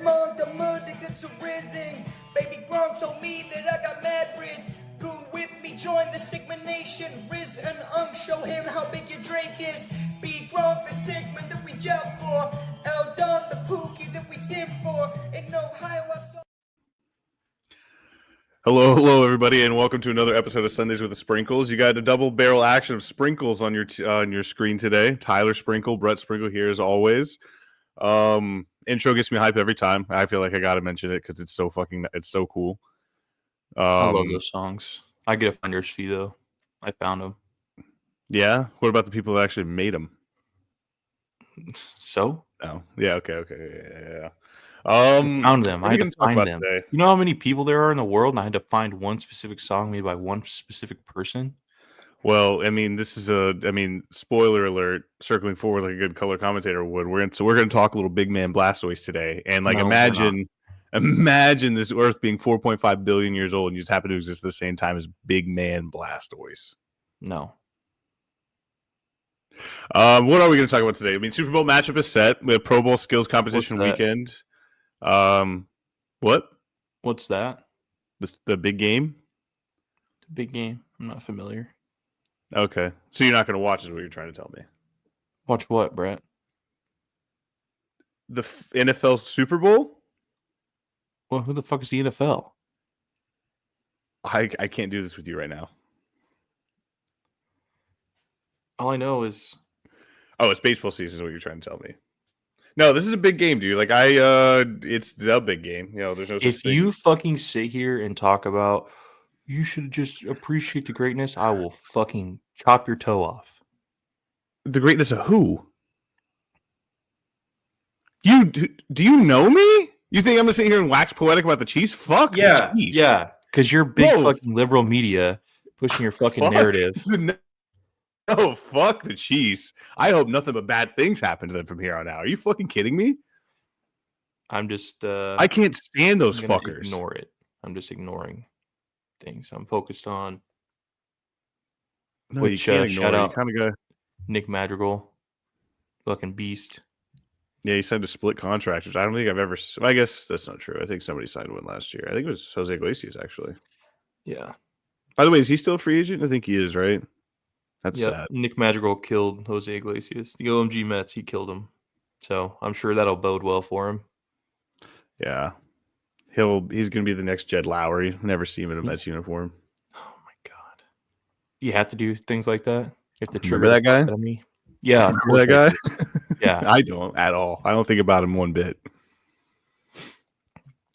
Pokemon, the mud that's arisen. Baby Gronk told me that I got mad Riz. Goon with me, join the Sigma Nation. Riz and show him how big your Drake is. B Gronk, the Sigma that we jump for. Eldon, the Pookie that we sim for. In Ohio, I saw... Hello, everybody, and welcome to another episode of Sundays with the Sprinkles. You got a double barrel action of Sprinkles on your screen today. Tyler Sprinkle, Brett Sprinkle here as always. Intro gets me hype every time. I feel like I got to mention it because it's so cool. I love those songs. I get a finder's fee though. I found them. Yeah. What about the people that actually made them? So? Oh, yeah. Okay. Yeah. I found them. I had to find them. Today? You know how many people there are in the world, and I had to find one specific song made by one specific person? Well, I mean, spoiler alert, circling forward like a good color commentator would. We're going to talk a little big man Blastoise today. And like, imagine this Earth being 4.5 billion years old and you just happen to exist at the same time as big man Blastoise. No. What are we going to talk about today? I mean, Super Bowl matchup is set. We have Pro Bowl skills competition weekend. What? What's that? The big game? The big game. I'm not familiar. Okay. So you're not going to watch is what you're trying to tell me. Watch what, Brett? The NFL Super Bowl? Well, who the fuck is the NFL? I can't do this with you right now. All I know is... Oh, it's baseball season is what you're trying to tell me. No, this is a big game, dude. Like, it's the big game. You know, there's no... If you fucking sit here and talk about... You should just appreciate the greatness. I will fucking chop your toe off. The greatness of who? Do you know me? You think I'm gonna sit here and wax poetic about the Chiefs? Fuck yeah, the Chiefs. Yeah, because you're big fucking liberal media pushing your fucking narrative. No, fuck the Chiefs. I hope nothing but bad things happen to them from here on out. Are you fucking kidding me? I'm just... I can't stand those fuckers. Ignore it. I'm just ignoring things. I'm focused on... No, you can't ignore shout it. out You kind of go... Nick Madrigal. Fucking beast. Yeah, he signed a split contract, which I don't think I've ever... I guess that's not true. I think somebody signed one last year. I think it was Jose Iglesias, actually. Yeah. By the way, is he still a free agent? I think he is, right? That's sad. Nick Madrigal killed Jose Iglesias. The OMG Mets, he killed him. So I'm sure that'll bode well for him. Yeah. He's going to be the next Jed Lowry. Never see him in a Mets uniform. Oh, my God. You have to do things like that? You have to trigger that guy? Yeah. Remember that guy? Yeah. I don't at all. I don't think about him one bit.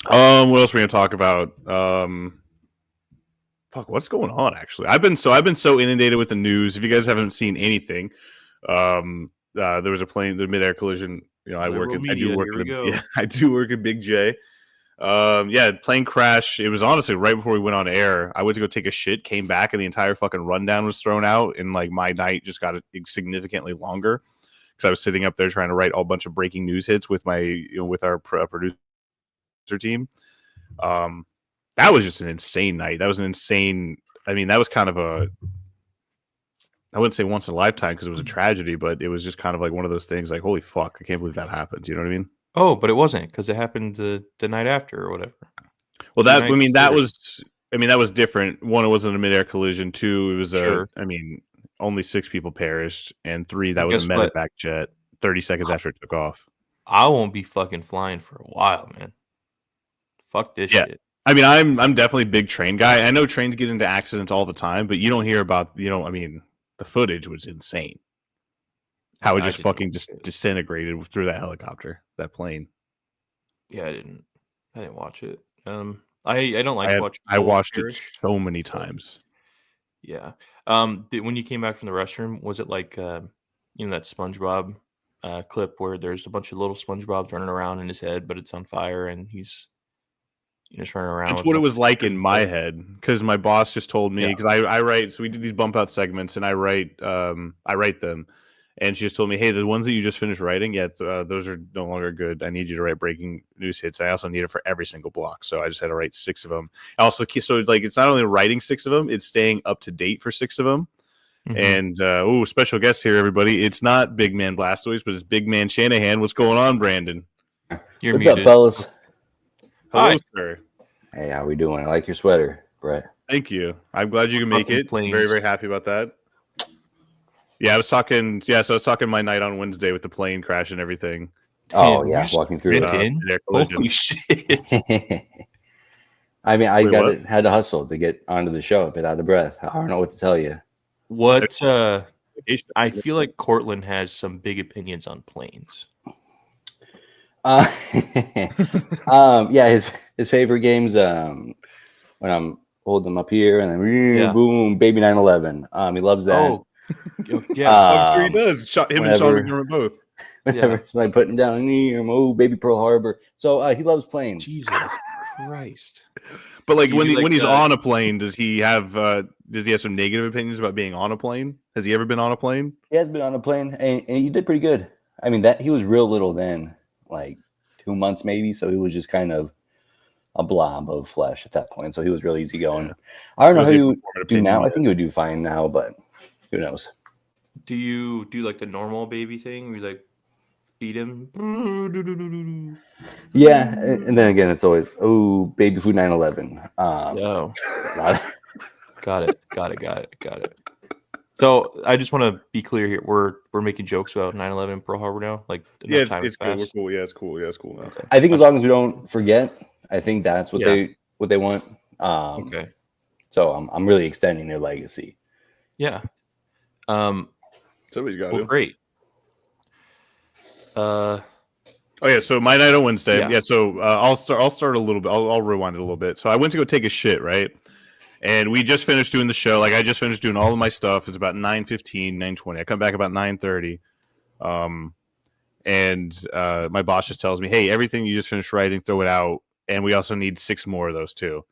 What else are we going to talk about? Fuck, what's going on, actually? I've been so inundated with the news. If you guys haven't seen anything, there was the midair collision. You know, I do work in Big J. Plane crash. It was honestly right before we went on air. I went to go take a shit, came back, and the entire fucking rundown was thrown out, and like my night just got significantly longer because I was sitting up there trying to write a bunch of breaking news hits with with our producer team. That was just an insane night. That was an insane. I mean, that was kind of I wouldn't say once in a lifetime because it was a tragedy, but it was just kind of like one of those things like, holy fuck, I can't believe that happened. You know what I mean? Oh, but it wasn't because it happened the night after or whatever. Well, that was different. One, it wasn't a midair collision. Two, it was only 6 people perished, and 3, that was a medevac jet 30 seconds after it took off. I won't be fucking flying for a while, man. Fuck this shit. I mean, I'm definitely a big train guy. I know trains get into accidents all the time, but you don't hear about, the footage was insane. How it just disintegrated through that helicopter, that plane. Yeah, I didn't watch it. I don't like to watch. I watched it so many times. Yeah. When you came back from the restroom, was it like that SpongeBob clip where there's a bunch of little SpongeBobs running around in his head, but it's on fire and he's just running around? That's what it was like in my head because my boss just told me because I write. So we do these bump out segments and I write them. And she just told me, hey, the ones that you just finished writing, those are no longer good. I need you to write breaking news hits. I also need it for every single block. So I just had to write 6 of them. Also, so like it's not only writing 6 of them, it's staying up to date for 6 of them. Mm-hmm. And special guest here, everybody. It's not Big Man Blastoise, but it's Big Man Shanahan. What's going on, Brandon? You're What's muted. up, fellas? Hello, Hi. sir. Hey, how we doing? I like your sweater, Brett. Thank you. I'm glad you can make Fucking it. I'm planes. very, very happy about that. Yeah, I was talking. Yeah, so I was talking my night on Wednesday with the plane crash and everything. Oh, Damn, yeah, you just walking through went it. in? Air collision. Holy shit. I mean, I Wait, what? had to hustle to get onto the show, a bit out of breath. I don't know what to tell you. What I feel like Cortland has some big opinions on planes. Uh, yeah, his favorite games when I'm holding them up here and then boom, baby 911. He loves that. Oh, yeah. I'm sure he does. Him and Sean McDermott both. Whenever it's like putting down baby Pearl Harbor. So he loves planes. Jesus Christ. But like Do you when like he's on a plane, does he have some negative opinions about being on a plane? Has he ever been on a plane? He has been on a plane, and he did pretty good. I mean, that he was real little then, like 2 months maybe. So he was just kind of a blob of flesh at that point. So he was really easy going. Yeah. I don't know how he would would do now. I think he would do fine now, but who knows? Do you do like the normal baby thing where you like feed him? Yeah, and then again, it's always baby food 911. Oh, got it. So I just want to be clear here. We're making jokes about 9/11 Pearl Harbor now. Like, yeah, it's cool. We're cool. Yeah, it's cool. Yeah, it's cool now. I think as long as we don't forget, I think that's what they want. Okay. So I'm really extending their legacy. Yeah. Somebody's got to. Great. Oh yeah, so my night on Wednesday. Yeah. So I'll start a little bit. I'll rewind it a little bit. So I went to go take a shit, right? And we just finished doing the show. Like I just finished doing all of my stuff. It's about 9:15, 9:20. I come back about 9:30. And my boss just tells me, "Hey, everything you just finished writing, throw it out. And we also need 6 more of those too."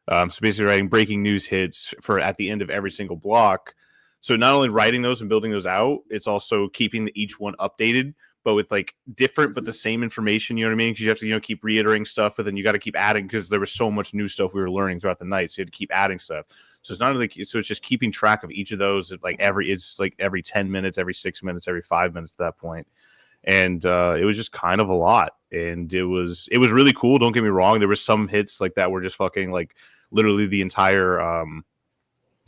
So basically writing breaking news hits for at the end of every single block. So not only writing those and building those out, it's also keeping each one updated, but with like different but the same information. You know what I mean? Because you have to keep reiterating stuff, but then you got to keep adding because there was so much new stuff we were learning throughout the night. So you had to keep adding stuff. So it's not like so it's just keeping track of each of those. It's like every 10 minutes, every 6 minutes, every 5 minutes at that point. And it was just kind of a lot, and it was really cool. Don't get me wrong. There were some hits like that were just fucking like literally the entire.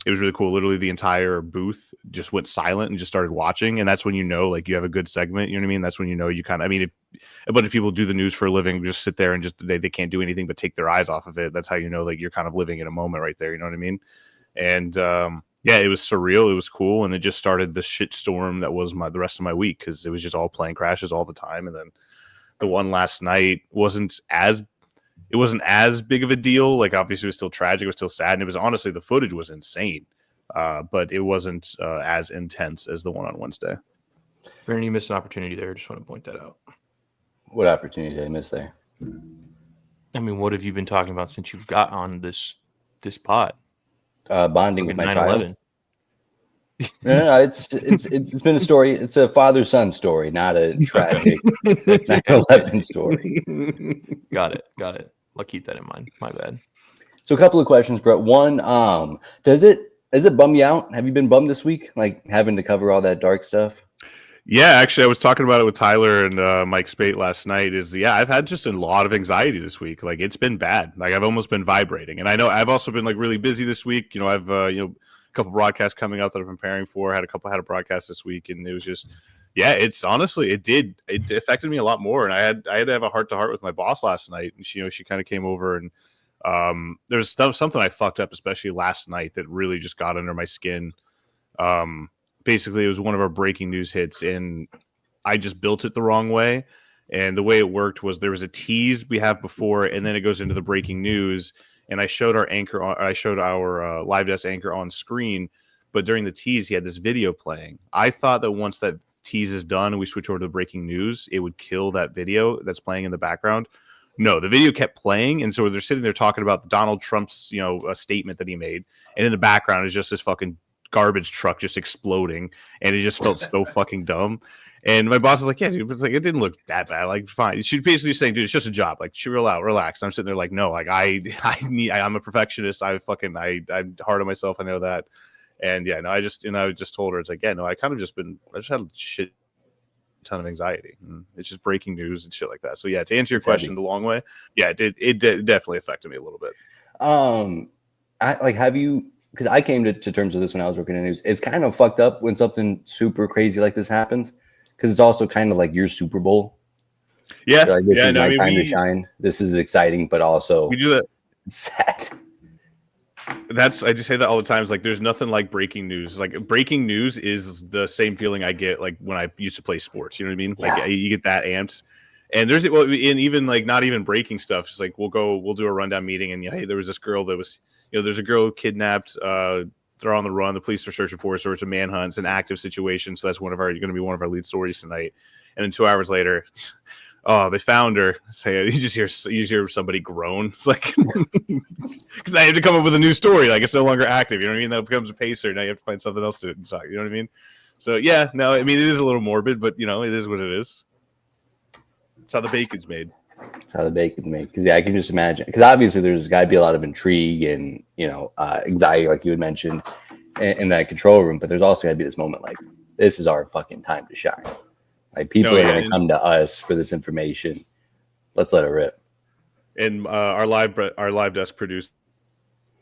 It was really cool. Literally the entire booth just went silent and just started watching, and that's when like you have a good segment. You know what I mean? That's when you kind of. I mean, if a bunch of people do the news for a living, just sit there and just they can't do anything but take their eyes off of it. That's how like you're kind of living in a moment right there. You know what I mean? And yeah, it was surreal. It was cool, and it just started the shit storm that was the rest of my week because it was just all plane crashes all the time. And then the one last night wasn't as big of a deal. Like obviously, it was still tragic, it was still sad, and it was honestly the footage was insane, but it wasn't as intense as the one on Wednesday. Vernon, you missed an opportunity there. I just want to point that out. What opportunity did I miss there? I mean, what have you been talking about since you got on this pod? Bonding with my 9/11. child. No, it's been a story. It's a father-son story, not a tragic 9/11 story. Got it. I'll keep that in mind. My bad. So a couple of questions, Brett. One, does it bum you out? Have you been bummed this week, like having to cover all that dark stuff? Yeah, actually, I was talking about it with Tyler and Mike Spate last night. I've had just a lot of anxiety this week. Like it's been bad. Like I've almost been vibrating, and I know I've also been like really busy this week. I've a couple broadcasts coming up that I've been preparing for. I had a broadcasts this week, and it was just, it's honestly it affected me a lot more. And I had to have a heart to heart with my boss last night, and she kind of came over and there's something I fucked up, especially last night, that really just got under my skin. Basically, it was one of our breaking news hits, and I just built it the wrong way. And the way it worked was there was a tease we have before, and then it goes into the breaking news. And I showed our live desk anchor on screen, but during the tease, he had this video playing. I thought that once that tease is done and we switch over to the breaking news, it would kill that video that's playing in the background. No, the video kept playing, and so they're sitting there talking about Donald Trump's, a statement that he made, and in the background is just this fucking garbage truck just exploding, and it just felt so fucking dumb. And my boss is like, "Yeah, dude, it's like it didn't look that bad. Like, fine." She's basically saying, "Dude, it's just a job. Like, chill out, relax." And I'm sitting there like, "No, like I'm a perfectionist. I'm hard on myself. I know that." And I just told her, it's like, yeah, no, I just had a shit ton of anxiety. And it's just breaking news and shit like that. So yeah, to answer your question the long way, yeah, it definitely affected me a little bit. Have you? Because I came to terms with this when I was working in news. It's kind of fucked up when something super crazy like this happens, because it's also kind of like your Super Bowl. Yeah, like, this is my time to shine. This is exciting, but also we do that. Sad. I just say that all the time. It's like there's nothing like breaking news. Like breaking news is the same feeling I get like when I used to play sports. You know what I mean? Yeah. Like you get that amped. And there's and even like not even breaking stuff. Just like we'll do a rundown meeting, and hey, there was this girl that was, there's a girl kidnapped. They're on the run. The police are searching for her. So it's a manhunt. It's an active situation. So that's going to be one of our lead stories tonight. And then 2 hours later, oh, they found her. Say you just hear somebody groan. It's like because I have to come up with a new story. Like it's no longer active. You know what I mean? That becomes a pacer. Now you have to find something else to talk. You know what I mean? So yeah, no, I mean it is a little morbid, but it is what it is. It's how the bacon's made. It's how the bacon's made. Because I can just imagine. Because obviously there's got to be a lot of intrigue and anxiety, like you had mentioned, in that control room. But there's also got to be this moment like this is our fucking time to shine. Like people are going to come to us for this information. Let's let it rip. And our live desk producer,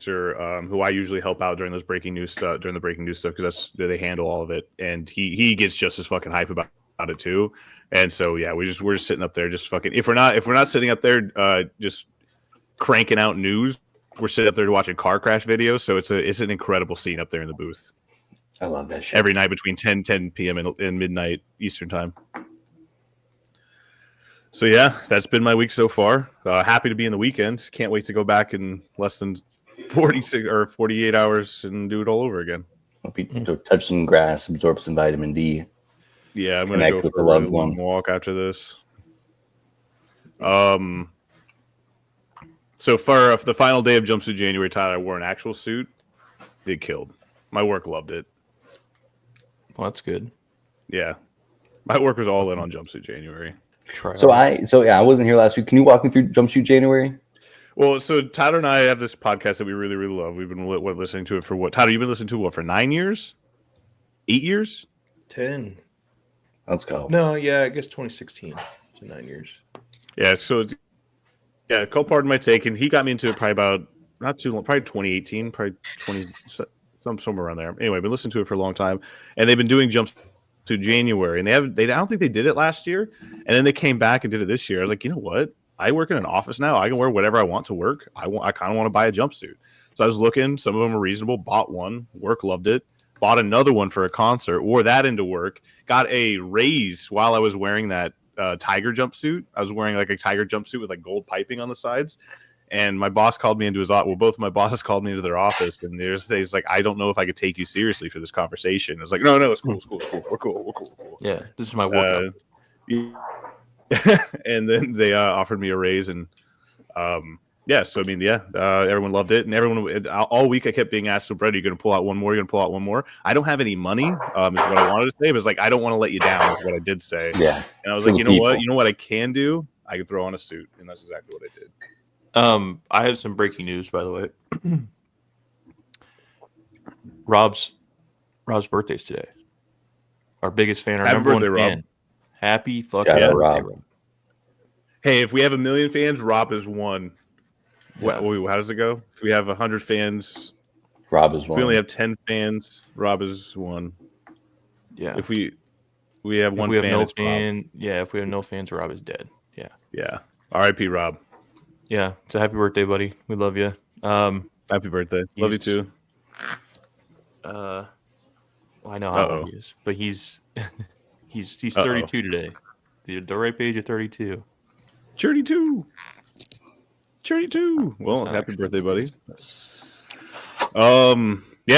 who I usually help out during the breaking news stuff, because they handle all of it, and he gets just as fucking hype about it too. And so yeah, we're just sitting up there, just fucking. If we're not sitting up there, just cranking out news, we're sitting up there watching car crash videos. So it's an incredible scene up there in the booth. I love that shit. Every night between 10 p.m. and midnight Eastern time. So yeah, that's been my week so far. Happy to be in the weekend. Can't wait to go back in less than 46 or 48 hours and do it all over again. Go touch some grass, absorb some vitamin D. Yeah, I'm gonna go for a really long walk after this. So for the final day of Jumpsuit January, Tyler, I wore an actual suit. It killed. My work loved it. Well, that's good. Yeah, my work was all in on Jumpsuit January. I wasn't here last week. Can you walk me through Jumpsuit January? Well, so Tyler and I have this podcast that we really, really love. We've been listening to it for what? Tyler, you've been listening to it for 9 years? 8 years? 10. Let's go. No, yeah, I guess 2016. So 9 years. Yeah, so Cole pardon my take, and he got me into it probably about not too long, probably 2018, probably 20 somewhere around there. Anyway, I've been listening to it for a long time, and they've been doing jumps to January, and I don't think they did it last year, and then they came back and did it this year. I was like, you know what? I work in an office now. I can wear whatever I want to work. I kind of want to buy a jumpsuit. So I was looking. Some of them are reasonable. Bought one. Work loved it. Bought another one for a concert. Wore that into work. Got a raise while I was wearing that tiger jumpsuit. I was wearing like a tiger jumpsuit with like gold piping on the sides. And my boss called me into his office. Well, both of my bosses called me into their office, and he's like, I don't know if I could take you seriously for this conversation. I was like, no, it's cool. We're cool. Yeah, this is my workout. And then they offered me a raise, and so I mean, everyone loved it, and everyone all week I kept being asked, so Brett, are you going to pull out one more? You're going to pull out one more? I don't have any money, is what I wanted to say, but it's like I don't want to let you down. Is what I did say. Yeah, and I was like, you know what I can do? I can throw on a suit, and that's exactly what I did. I have some breaking news, by the way. Rob's birthday's today. Our biggest fan, our number one fan. Rob. Happy fucking birthday, Rob. Hey, if we have 1 million fans, Rob is one. Yeah. How does it go? If we have 100 fans, Rob is one. If we only have 10 fans, Rob is one. Yeah. If we have one fan, if we have no fans, Rob is dead. Yeah. Yeah. R.I.P. Rob. Yeah. So happy birthday, buddy. We love you. Happy birthday. Love you too. I know how old he is, but he's 32 today. The ripe age of 32. 32. Well, happy birthday, buddy.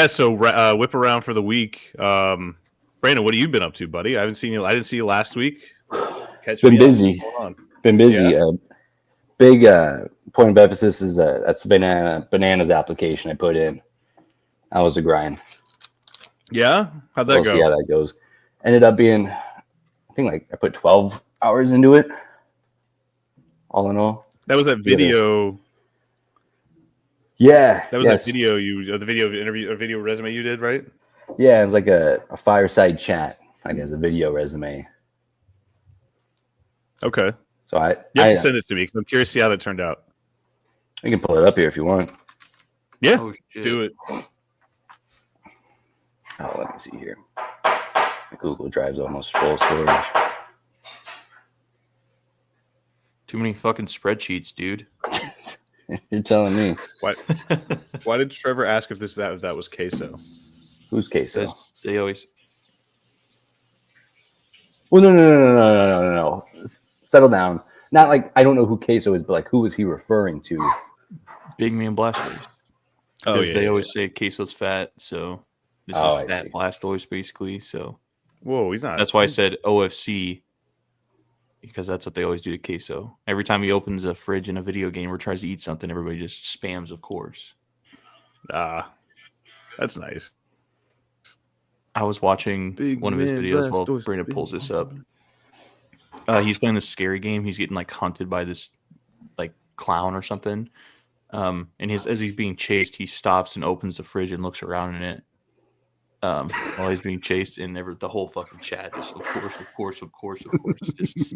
So whip around for the week. Brandon, what have you been up to, buddy? I didn't see you last week. Been busy. Yeah. Big point of emphasis is that's bananas application I put in. That was a grind. Yeah? How'd that go? We'll see how that goes. Ended up being, I think I put 12 hours into it. All in all. That was that video. Yeah. That was that video the video interview or video resume you did, right? Yeah, it was like a fireside chat, as a video resume. Okay. So You have to send it to me because I'm curious to see how that turned out. You can pull it up here if you want. Yeah, Oh, shit. do it. Oh, let me see here. Google Drive's almost full storage. Too many fucking spreadsheets, dude. You're telling me. Why did Trevor ask if that was queso? Who's queso? They always. Well, no. Settle down. Not like I don't know who queso is, but like who is he referring to? Big Man Blastoise. Oh, Because yeah. they always say queso's fat, so this is fat Blastoise, basically. So Whoa, he's not. That's why I said OFC, because that's what they always do to queso. Every time he opens a fridge in a video game or tries to eat something, everybody just spams, of course. That's nice. I was watching one of his videos while Brandon pulls this up. He's playing this scary game. He's getting like hunted by this like clown or something. And as he's being chased, he stops and opens the fridge and looks around in it. While he's being chased, and the whole fucking chat just of course. Just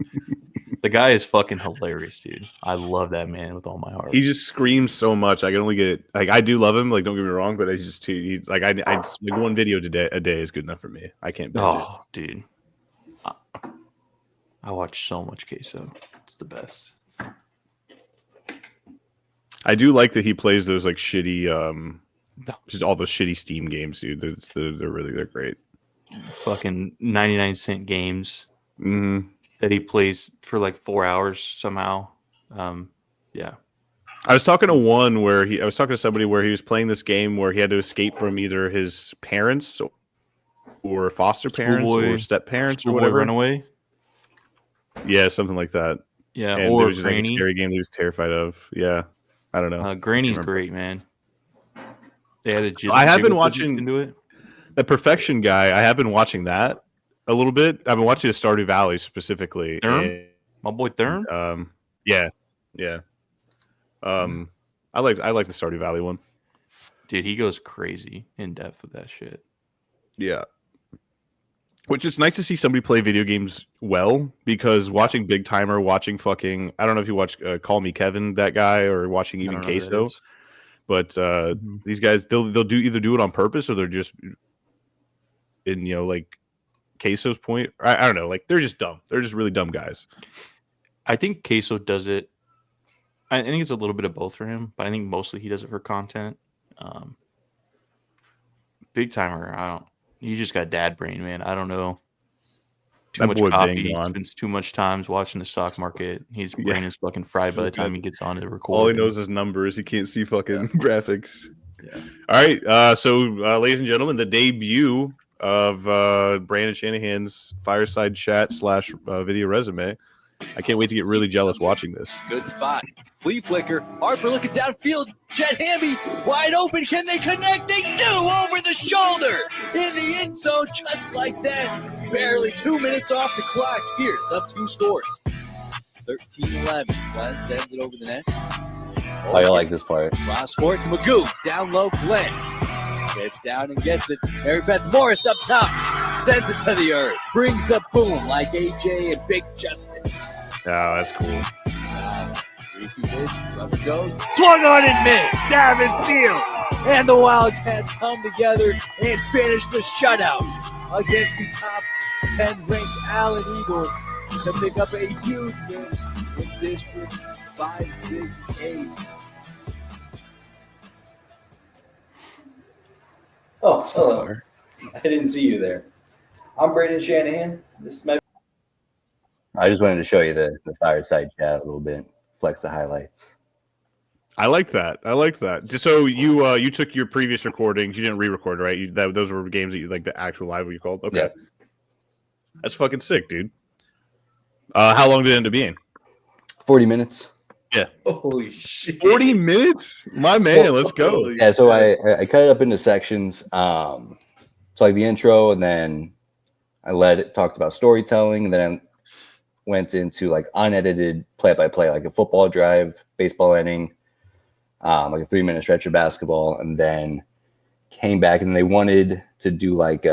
the guy is fucking hilarious, dude. I love that man with all my heart. He just screams so much. I can only get like I do love him. Like don't get me wrong, but he's like I just, like one video a day is good enough for me. I can't binge it. Dude, I watch so much queso. It's the best. I do like that he plays those like shitty just all those shitty Steam games, dude. They're great. Fucking 99-cent games that he plays for like 4 hours somehow. Yeah. I was talking to somebody where he was playing this game where he had to escape from either his parents or foster parents or step parents or whatever. Runaway. Yeah, something like that. Yeah, and or it was just Granny. like a scary game he was terrified of. Yeah, I don't know. Granny's great, man. They had I have been watching into it. The Perfection Guy. I have been watching that a little bit. I've been watching the Stardew Valley specifically. My boy Thurm. Yeah. I like the Stardew Valley one. Dude, he goes crazy in depth with that shit. Yeah. Which it's nice to see somebody play video games well, because watching Big Timer, watching fucking, I don't know if you watch Call Me Kevin, that guy, or watching even Queso, but these guys, they'll either do it on purpose or they're just in, like Queso's point. I don't know. Like they're just dumb. They're just really dumb guys. I think Queso does it. I think it's a little bit of both for him, but I think mostly he does it for content. Big Timer, you just got dad brain, man. I don't know. Too much coffee. He spends too much time watching the stock market. His brain is fucking fried by the time he gets on to record. All he knows is numbers. He can't see fucking graphics. Yeah. All right. So, ladies and gentlemen, the debut of Brandon Shanahan's Fireside Chat / video resume. I can't wait to get really jealous watching this. Good spot. Flea flicker. Harper looking downfield. Jet Hamby wide open. Can they connect? They do over the shoulder in the end zone, just like that. Barely 2 minutes off the clock. Pierce up 2 scores. 13-11. Glenn sends it over the net. I like this part. Ross Horton, Magoo down low. Glenn gets down and gets it. Mary Beth Morris up top. Sends it to the earth. Brings the boom like AJ and Big Justice. Oh, that's cool. Goes. Swung on and missed. Davin Field. And the Wildcats come together and finish the shutout against the top 10 ranked Allen Eagles to pick up a huge win in District 568. Oh, hello. I didn't see you there. I'm Brandon Shanahan. This is my. I just wanted to show you the Fireside Chat a little bit, flex the highlights. I like that. Just so you took your previous recordings, you didn't re-record, right? Those were games that you like the actual live what you called. Okay, yeah. That's fucking sick, dude. How long did it end up being? 40 minutes. Yeah. Holy shit. 40 minutes? My man, let's go. Yeah, so I cut it up into sections. So like the intro, and then I talked about storytelling, and then I went into like unedited play-by-play, like a football drive, baseball inning, like a 3-minute stretch of basketball, and then came back and they wanted me to do like,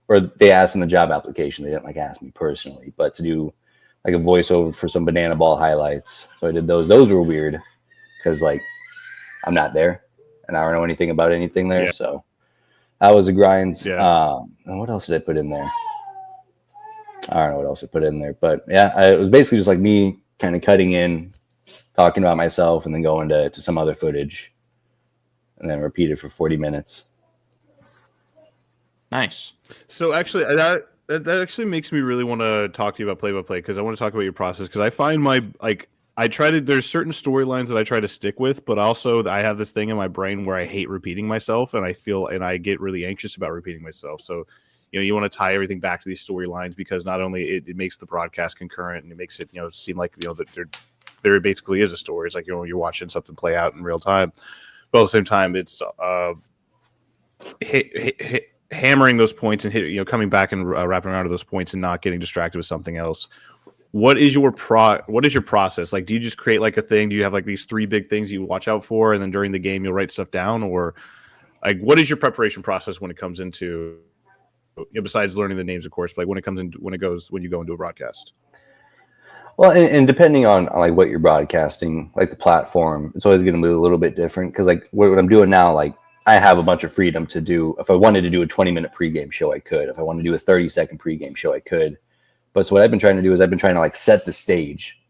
or they asked in the job application, they didn't like ask me personally, but to do like a voiceover for some banana ball highlights. So I did those. Those were weird because like I'm not there and I don't know anything about anything there. Yeah. So that was a grind. Yeah. And what else did I put in there? I don't know what else I put in there, but yeah, it was basically just like me kind of cutting in, talking about myself, and then going to some other footage, and then repeat it for 40 minutes. Nice. So actually, that actually makes me really want to talk to you about play-by-play because I want to talk about your process because I find there's certain storylines that I try to stick with, but also I have this thing in my brain where I hate repeating myself, and I get really anxious about repeating myself. So, you want to tie everything back to these storylines because not only it makes the broadcast concurrent and it makes it seem like that there basically is a story. It's like you're watching something play out in real time, but at the same time it's hammering those points and coming back and wrapping around to those points and not getting distracted with something else. What is your process? Like, do you just create like a thing? Do you have like these 3 big things you watch out for, and then during the game you'll write stuff down, or like what is your preparation process when it comes into besides learning the names, of course, but like when you go into a broadcast? Well, and depending on like what you're broadcasting, like the platform, it's always going to be a little bit different because like what I'm doing now, like I have a bunch of freedom to do. If I wanted to do a 20-minute pregame show, I could. If I wanted to do a 30-second pregame show, I could. But so what I've been trying to do is I've been trying to like set the stage.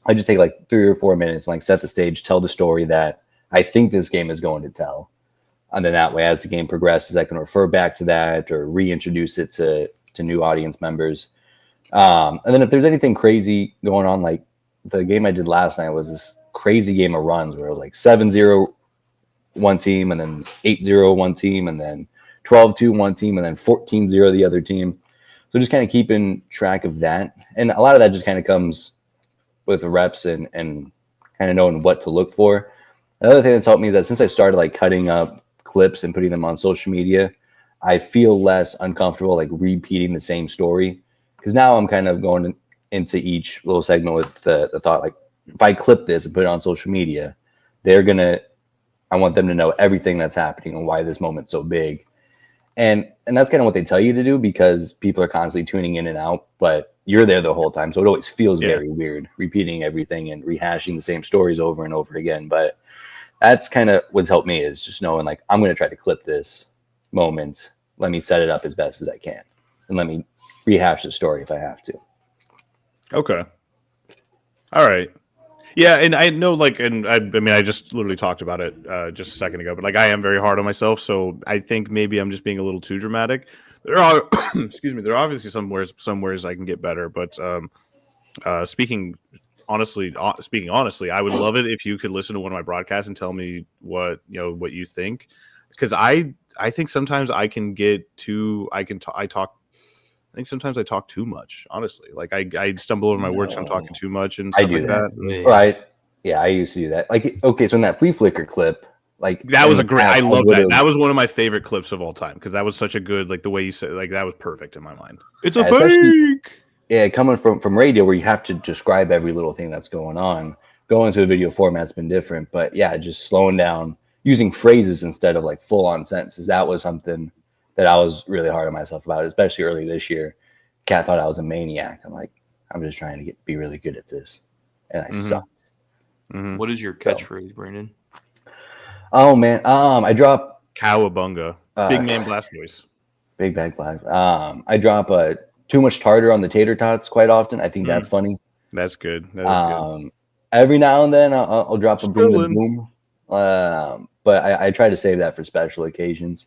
I just take like 3 or 4 minutes, and like set the stage, tell the story that I think this game is going to tell. And then that way, as the game progresses, I can refer back to that or reintroduce it to new audience members. And then if there's anything crazy going on, like the game I did last night was this crazy game of runs where it was like 7-0 one team, and then 8-0 one team, and then 12-2 one team, and then 14-0 the other team. So just kind of keeping track of that. And a lot of that just kind of comes with the reps and kind of knowing what to look for. Another thing that's helped me is that since I started like cutting up clips and putting them on social media, I feel less uncomfortable like repeating the same story because now I'm kind of going into each little segment with the thought like if I clip this and put it on social media, I want them to know everything that's happening and why this moment's so big. And that's kind of what they tell you to do because people are constantly tuning in and out, but you're there the whole time. So it always feels very weird repeating everything and rehashing the same stories over and over again. But that's kind of what's helped me is just knowing like, I'm going to try to clip this moment. Let me set it up as best as I can. And let me rehash the story if I have to. Okay. All right. Yeah, and I know, like, and I mean, I just literally talked about it just a second ago, but like, I am very hard on myself, so I think maybe I'm just being a little too dramatic. There are, excuse me, there are obviously somewheres I can get better, but speaking honestly, I would love it if you could listen to one of my broadcasts and tell me what you think, because I think sometimes I can get too, I talk. I think sometimes I talk too much, honestly. Like I stumble over my words. I'm talking too much and stuff like that. Right. Yeah, I used to do that. Like, okay, so in that flea flicker clip, like that was a great. I love that. That was one of my favorite clips of all time because that was such a good, like the way you said, like that was perfect in my mind. It's a fake. Yeah, coming from radio where you have to describe every little thing that's going on. Going to a video format's been different, but yeah, just slowing down, using phrases instead of like full on sentences. That was something that I was really hard on myself about, especially early this year. Kat thought I was a maniac. I'm like, I'm just trying to be really good at this, and I suck. Mm-hmm. What is your catchphrase, Brandon? Oh man, I drop cowabunga, big man Blastoise, big bag black. I drop too much tartar on the tater tots quite often. I think that's funny. That's good. That is good. Every now and then I'll drop a boom and boom, but I try to save that for special occasions.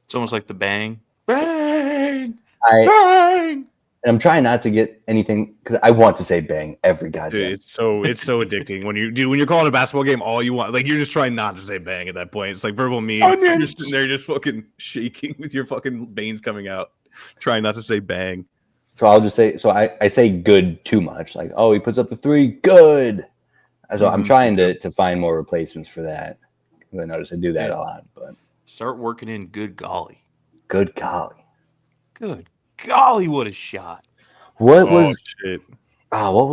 It's almost like the bang, bang, bang. And I'm trying not to get anything because I want to say bang every goddamn. Dude, it's so addicting when you're calling a basketball game. All you want, like you're just trying not to say bang at that point. It's like verbal meme. You're sitting there just fucking shaking with your fucking veins coming out, trying not to say bang. So I'll just say. So I say good too much. Like, oh, he puts up the 3, good. So I'm trying to find more replacements for that. I notice I do that a lot, but. Start working in good golly. Good golly. Good golly, what a shot. What was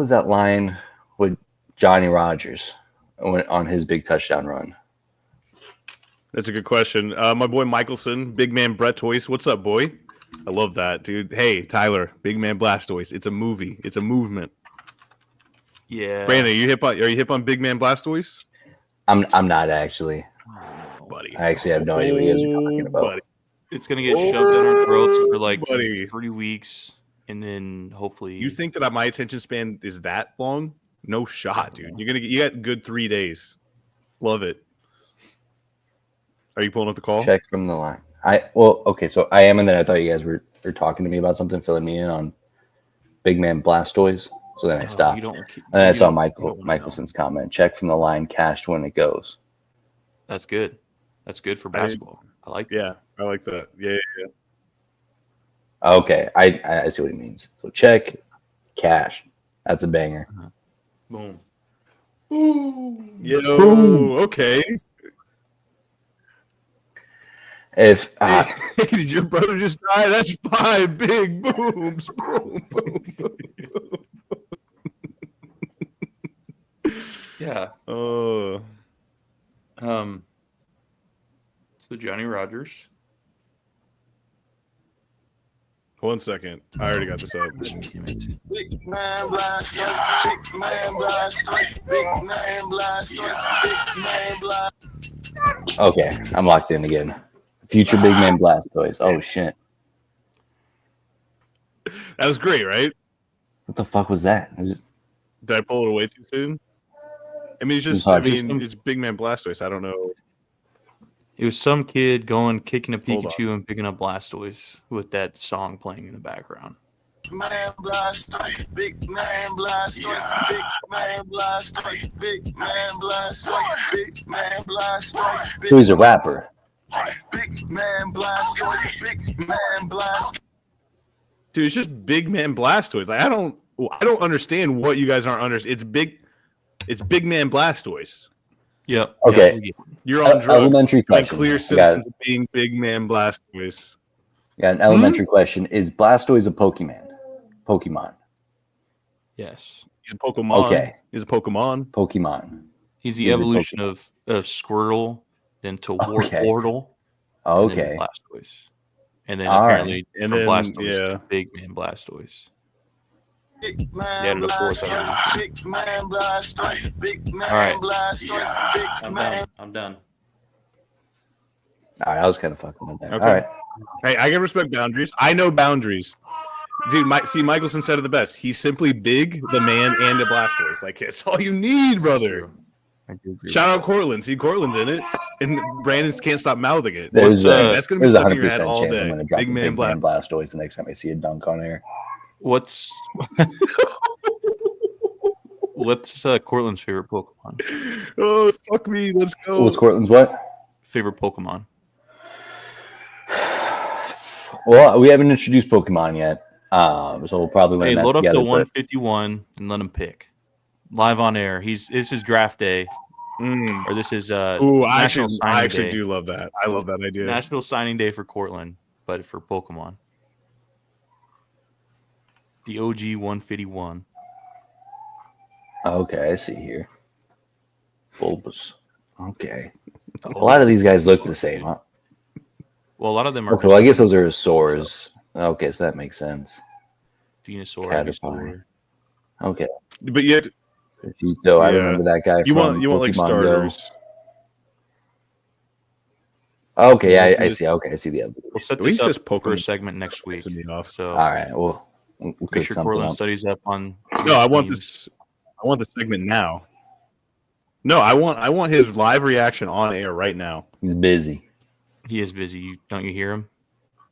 that line with Johnny Rodgers on his big touchdown run? That's a good question. My boy Michelson, big man Brett Toyce. What's up, boy? I love that, dude. Hey, Tyler, Big Man Blastoise. It's a movie. It's a movement. Yeah. Brandon, are you hip on Big Man Blastoise? I'm not actually. Buddy. I actually have no idea what you guys are talking about. Buddy. It's gonna get shoved down our throats for like Buddy. 3 weeks, and then hopefully. You think that my attention span is that long? No shot, dude. You got good 3 days. Love it. Are you pulling up the call? Check from the line. Okay, so I am, and then I thought you guys were talking to me about something, filling me in on Big Man Blastoise. So then I stopped. And then I saw Michelson's comment. Check from the line, cashed when it goes. That's good. That's good for basketball. I like that. Yeah, I like that. Yeah. Okay, I see what he means. So check, cash. That's a banger. Boom. Yo, okay. If did your brother just die? That's 5 big booms. Boom, boom, boom. Yeah. Oh. So Johnny Rogers. 1 second. I already got this up. Big man Blastoise, big man Blastoise, big man Blastoise, big man Blastoise. okay, I'm locked in again. Future Big Man Blastoise. Oh shit! That was great, right? What the fuck was that? Did I pull it away too soon? I mean, it's Big Man Blastoise. I don't know. It was some kid going kicking a Pikachu and picking up Blastoise with that song playing in the background. Man Blastoise, big man Blastoise, big man Blastoise, big man Blastoise, big man Blastoise. So he's a rapper. Big man Blastoise, big man Blastoise. Dude, it's just Big Man Blastoise. Like I don't understand what you guys aren't understanding. It's Big Man Blastoise. Yep. Okay. You're on drugs. Elementary question. Clear symptoms of being Big Man Blastoise. Yeah, an elementary question. Is Blastoise a Pokemon? Yes. He's a Pokemon. Okay. He's a Pokemon. Pokemon. He's the evolution of Squirtle, then to Wartortle. Okay. And then Blastoise. And then All apparently right. from Blastoise to Big Man Blastoise. Big man He added a fourth Blastoise, big man Blastoise, big man All right. Blastoise, big man. I'm done. All right, I was kind of fucking with that. Okay. All right. Hey, I can respect boundaries. I know boundaries. Dude, Michelson said it the best. He's simply big, the man, and a Blastoise. Like, it's all you need, brother. Shout out Cortland. See, Cortland's in it. And Brandon can't stop mouthing it. There's that's going to be a stuck in your head 100% all chance day. I'm going to drop Big a Man Big Man Blastoise the next time I see a dunk on air. What's Cortland's favorite Pokemon? Oh, fuck me. Let's go. What's Cortland's what? Favorite Pokemon? Well, we haven't introduced Pokemon yet. So we'll probably Hey, learn that load up together, the 151 and let him pick. Live on air. This is draft day. Or this is I National Signing Day. do love that. I love that idea. National Signing Day for Cortland, but for Pokemon. The OG 151. Okay, I see here. Bulbous. Okay. A lot of these guys look the same, huh? Well, a lot of them are. Okay, well, I guess those are Saurs. Okay, so that makes sense. Venusaur, Caterpillar. Okay. But yet, Vegito, I remember that guy. You from want like Pokemon starters. Go. Okay, I see. Okay, I see the evolution. We'll set this up for a segment next week. So, all right, we'll make sure Cortland studies up on. No, I want this. I want the segment now. No, I want his live reaction on air right now. He's busy. He is busy. Don't you hear him?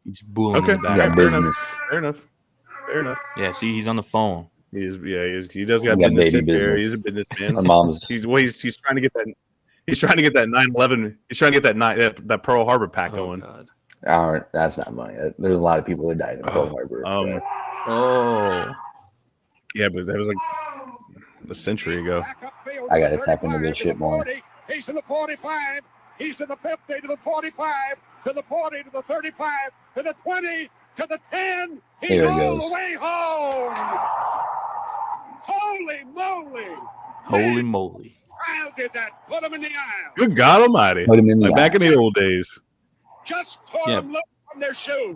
He's booing in the back. He got business. Fair enough. Yeah, see, he's on the phone. He does got business. Baby business. He's a businessman. My mom's. He's trying to get that. He's trying to get that 9/11. He's trying to get that Pearl Harbor pack going. God. All right, that's not funny. There's a lot of people that died in Pearl Harbor. Yeah, but that was like a century ago. I got to tap into this shit more. He's to the 45. He's to the 50, to the 45, to the 40, to the 35, to the 20, to the 10. He's all the way home. Holy moly. Holy moly. Kyle did that. Put him in the aisle. Good God Almighty! Put him in the back in the old days. Just tore them loose from their shoes.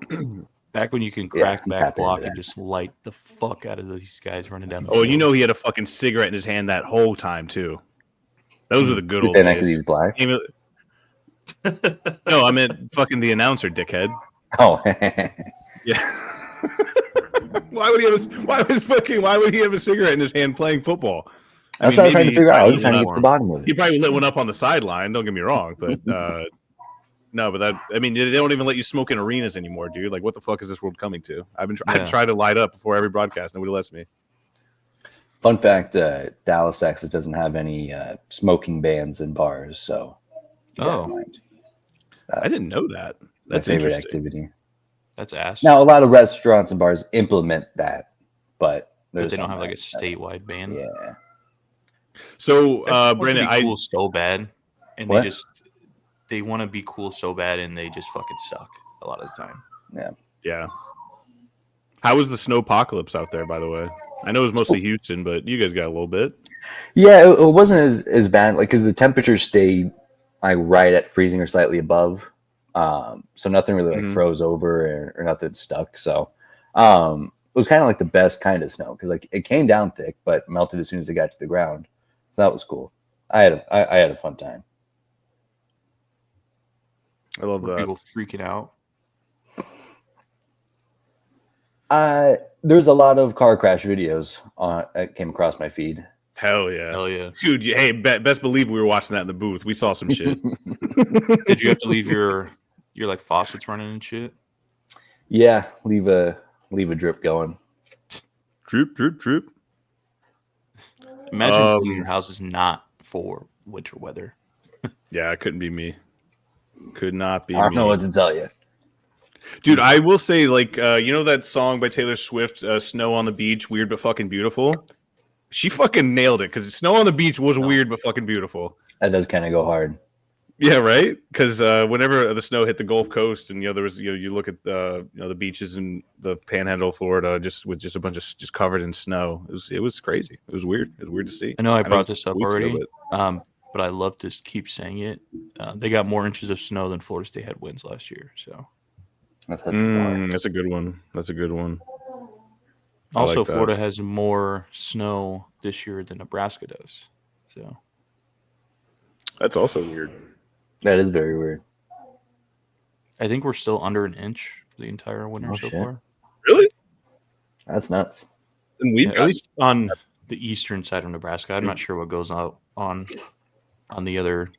Back when you can crack I'm back happy block with and that. just light the fuck out of these guys running down the Oh, field. you know he had a fucking cigarette in his hand that whole time too. Those were the good You old saying that 'cause days. he's black? No, I meant fucking the announcer, dickhead. Oh, Yeah. Why would he have a cigarette in his hand playing football? that's what I was trying to figure out. I was lit trying to one get up. to the bottom of He it. probably lit one up on the sideline. Don't get me wrong, but no, but they don't even let you smoke in arenas anymore, dude. Like, what the fuck is this world coming to? I've tried to light up before every broadcast. Nobody lets me. Fun fact: Dallas, Texas doesn't have any smoking bans in bars, so keep that in mind. I didn't know that. That's my favorite interesting. activity. That's ass. Now, a lot of restaurants and bars implement that, but But there's they don't some have like a that- statewide ban. Yeah. So, Brandon, Brandon, cool so bad, and What? they want to be cool so bad, and they just fucking suck a lot of the time. yeah. How was the snowpocalypse out there, by the way? I know it was mostly Houston, but you guys got a little bit. Yeah, it wasn't as bad, like because the temperatures stayed like right at freezing or slightly above, so nothing really like froze over or nothing stuck. So it was kind of like the best kind of snow because like it came down thick but melted as soon as it got to the ground. So that was cool. I had a fun time. I love Were that. people freaking out? There's a lot of car crash videos that came across my feed. Hell yeah. Hell yeah. Dude, hey, best believe we were watching that in the booth. We saw some shit. Did you have to leave your like faucets running and shit? Yeah, leave a drip going. Droop. Imagine your house is not for winter weather. Yeah, it couldn't be me. Could not be I don't me. know what to tell you. Dude, I will say, like, you know that song by Taylor Swift, Snow on the Beach, Weird but Fucking Beautiful? She fucking nailed it, because Snow on the Beach was weird but fucking beautiful. That does kind of go hard. Yeah, right? Because whenever the snow hit the Gulf Coast and, there was, you look at, the beaches in the Panhandle, Florida, just with just a bunch of just covered in snow. It was crazy. It was weird. It was weird to see. I know I brought this up weeks ago, already, but I love to keep saying it. They got more inches of snow than Florida State had wins last year. So That's a good one. That's a good one. also, like that. Florida has more snow this year than Nebraska does. So That's also weird. That is very weird. I think we're still under an inch for the entire winter Oh, so shit. far. Really? That's nuts. And we've At least on the eastern side of Nebraska. I'm not sure what goes out on the other.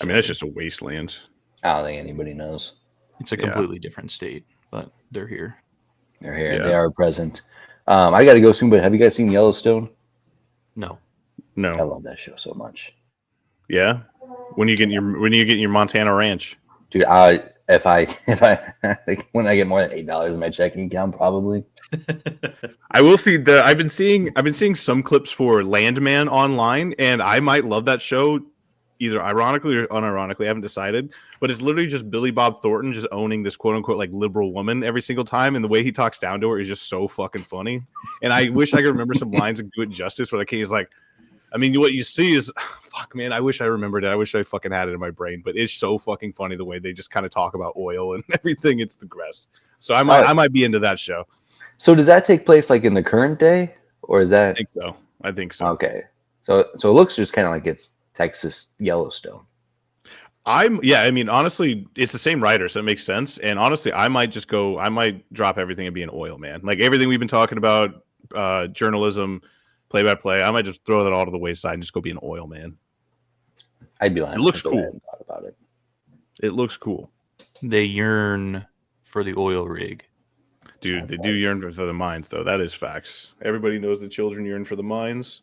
I mean, that's just a wasteland. I don't think anybody knows. It's a completely different state, but they're here. They're here. Yeah. They are present. I got to go soon, but have you guys seen Yellowstone? No. I No. love that show so much, Yeah. When you get your Montana ranch, dude. If I like, when I get more than $8 in my checking account, probably. I will see I've been seeing some clips for Landman online, and I might love that show, either ironically or unironically. I haven't decided, but it's literally just Billy Bob Thornton just owning this quote unquote like liberal woman every single time, and the way he talks down to her is just so fucking funny. And I wish I could remember some lines and do it justice, but I can't. He's like, I mean, what you see is, fuck, man, I wish I remembered it. I wish I fucking had it in my brain, but it's so fucking funny the way they just kind of talk about oil and everything. It's the best. So I might be into that show. So does that take place like in the current day, or is that? I think so. Okay. So it looks just kind of like it's Texas Yellowstone. I mean, honestly, it's the same writer, so it makes sense. And honestly, I might drop everything and be an oil man. Like everything we've been talking about, journalism, play-by-play, I might just throw that all to the wayside and just go be an oil man. I'd be lying. It looks if I cool. hadn't thought about it. It looks cool. They yearn for the oil rig. Dude, they do yearn for the mines, though. That is facts. Everybody knows the children yearn for the mines.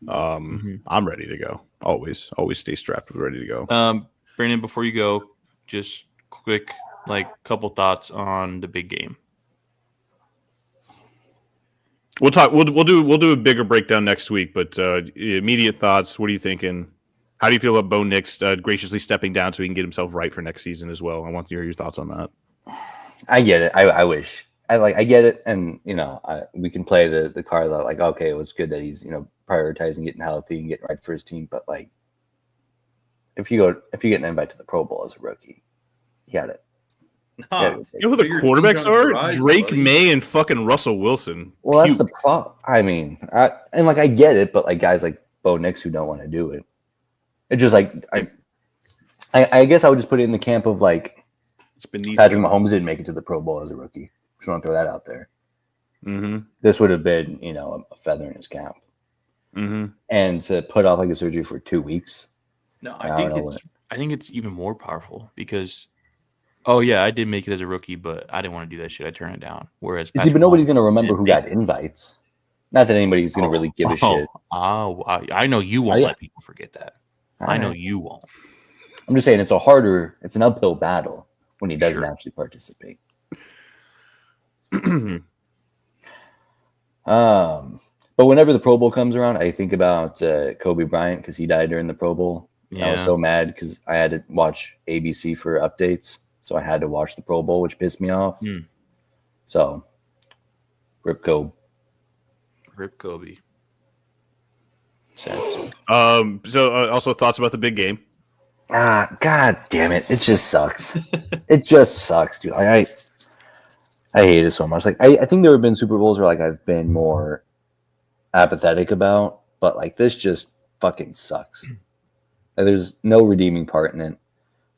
I'm ready to go. Always stay strapped and ready to go. Brandon, before you go, just quick, like, couple thoughts on the big game. We'll talk. We'll do a bigger breakdown next week. But immediate thoughts. What are you thinking? How do you feel about Bo Nix graciously stepping down so he can get himself right for next season as well? I want to hear your thoughts on that. I get it. I wish. I get it, and we can play the card that like, okay, well, it's good that he's prioritizing getting healthy and getting right for his team, but like, if you get an invite to the Pro Bowl as a rookie, you got it. You know who the quarterbacks are? Drake May and fucking Russell Wilson. Well, that's the problem. I mean, I get it, but like guys like Bo Nix who don't want to do it. It's just like I guess I would just put it in the camp of like Patrick Mahomes didn't make it to the Pro Bowl as a rookie. Just want to throw that out there. Mm-hmm. This would have been, a feather in his cap. Mm-hmm. And to put off like a surgery for 2 weeks. No, I think it's even more powerful because, I did make it as a rookie, but I didn't want to do that shit. I turned it down. Whereas, but nobody's going to remember who got invites. Not that anybody's going to really give a shit. I know you won't let people forget that. I know you won't. I'm just saying it's an uphill battle when he doesn't actually participate. But whenever the Pro Bowl comes around, I think about Kobe Bryant because he died during the Pro Bowl. Yeah. I was so mad because I had to watch ABC for updates, so I had to watch the Pro Bowl, which pissed me off. So, rip Kobe. Rip Kobe. Sad. So also thoughts about the big game. God damn it! It just sucks. It just sucks, dude. I hate it so much. Like I think there have been Super Bowls where like I've been more apathetic about, but like this just fucking sucks. Like, there's no redeeming part in it.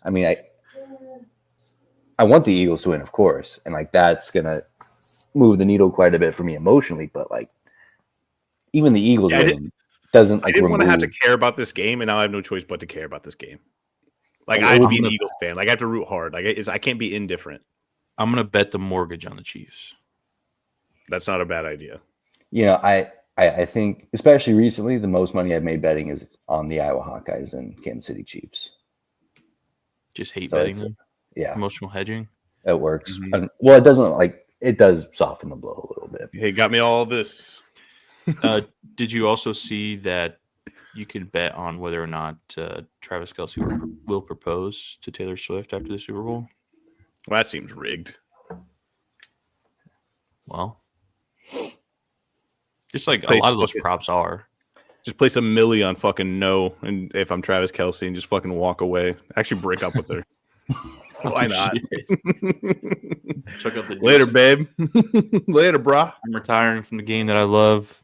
I mean, I want the Eagles to win, of course, and like that's gonna move the needle quite a bit for me emotionally. But like, even the Eagles winning doesn't like. I didn't want to have to care about this game, and now I have no choice but to care about this game. Like I have to be an Eagles fan. Like I have to root hard. Like I can't be indifferent. I'm gonna bet the mortgage on the Chiefs. That's not a bad idea. I think, especially recently, the most money I've made betting is on the Iowa Hawkeyes and Kansas City Chiefs. Just hate betting them? Yeah. Emotional hedging? It works. Mm-hmm. Well, it doesn't it does soften the blow a little bit. Hey, got me all this. Did you also see that you could bet on whether or not Travis Kelce will propose to Taylor Swift after the Super Bowl? Well, that seems rigged. Well, just like a lot of those props are. Just place $1 million on fucking no, and if I'm Travis Kelce, and just fucking walk away. Actually, break up with her. Why not? Later, babe. Later, brah. I'm retiring from the game that I love.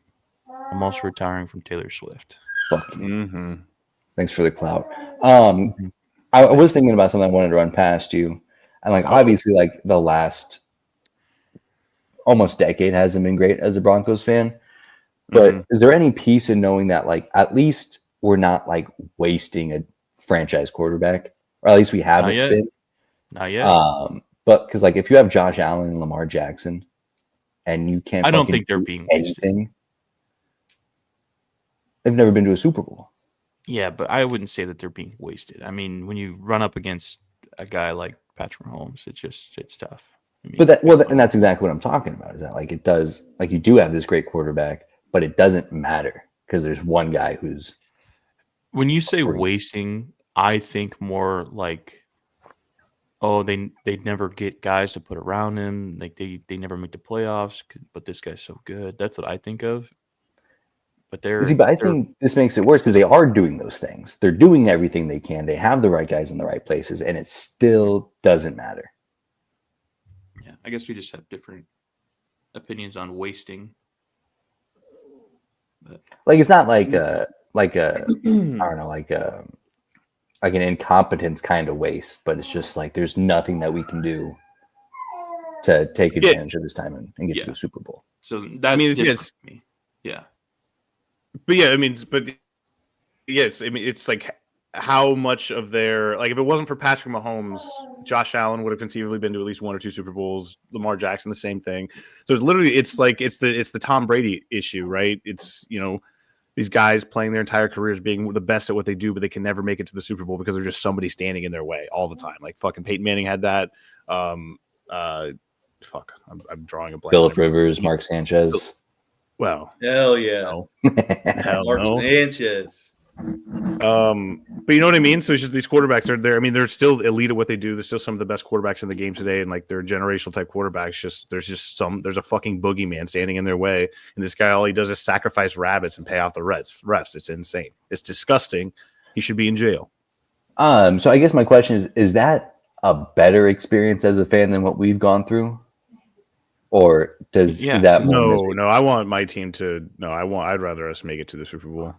I'm also retiring from Taylor Swift. Mm-hmm. Thanks for the clout. I was thinking about something I wanted to run past you, and like obviously, like the last almost decade hasn't been great as a Broncos fan. But is there any peace in knowing that, like, at least we're not like wasting a franchise quarterback, or at least we haven't been? Not yet. But because, like, if you have Josh Allen and Lamar Jackson, and you can't, I don't think they're being anything. They've never been to a Super Bowl. Yeah, but I wouldn't say that they're being wasted. I mean, when you run up against a guy like Patrick Mahomes, it's tough. I mean, and that's exactly what I'm talking about. Is that like it does? Like you do have this great quarterback. But it doesn't matter because there's one guy who's. When you say wasting, I think more like, they never get guys to put around him. Like they never make the playoffs. But this guy's so good. That's what I think of. But I think this makes it worse because they are doing those things. They're doing everything they can. They have the right guys in the right places, and it still doesn't matter. Yeah, I guess we just have different opinions on wasting. Like it's not like a I don't know, like an incompetence kind of waste, but it's just like there's nothing that we can do to take advantage of this time and get to the Super Bowl. So that means it's me. Yeah. But yeah, I mean, yes, I mean it's like how much of their if it wasn't for Patrick Mahomes, Josh Allen would have conceivably been to at least 1 or 2 Super Bowls. Lamar Jackson, the same thing. So it's literally it's the Tom Brady issue, right? It's these guys playing their entire careers being the best at what they do, but they can never make it to the Super Bowl because there's just somebody standing in their way all the time. Like fucking Peyton Manning had that. I'm drawing a blank. Phillip Rivers, Mark Sanchez. Well, hell yeah, no. Mark Sanchez. But you know what I mean? So it's just these quarterbacks are there. I mean, they're still elite at what they do. They're still some of the best quarterbacks in the game today, and like they're generational type quarterbacks. There's a fucking boogeyman standing in their way, and this guy all he does is sacrifice rabbits and pay off the refs. It's insane. It's disgusting. He should be in jail. So I guess my question is that a better experience as a fan than what we've gone through? Or does that no, I want my team to I'd rather us make it to the Super Bowl.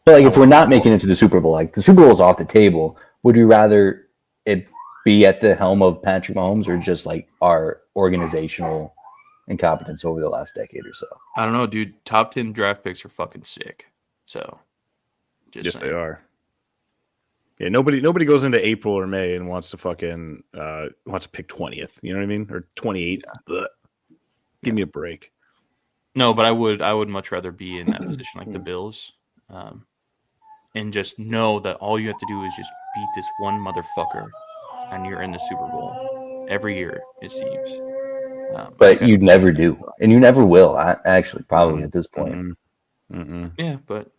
But like if we're not making it to the Super Bowl, like the Super Bowl is off the table, would we rather it be at the helm of Patrick Mahomes or just like our organizational incompetence over the last decade or so? I don't know, dude. Top 10 draft picks are fucking sick. So yes, saying. They are. Yeah, nobody goes into April or May and wants to fucking wants to pick 20th. You know what I mean? Or 28th. Give me a break. No, but I would much rather be in that position like the Bills, and just know that all you have to do is just beat this one motherfucker, and you're in the Super Bowl every year. It seems. But you never do, and you never will. Actually, probably at this point. Yeah, but.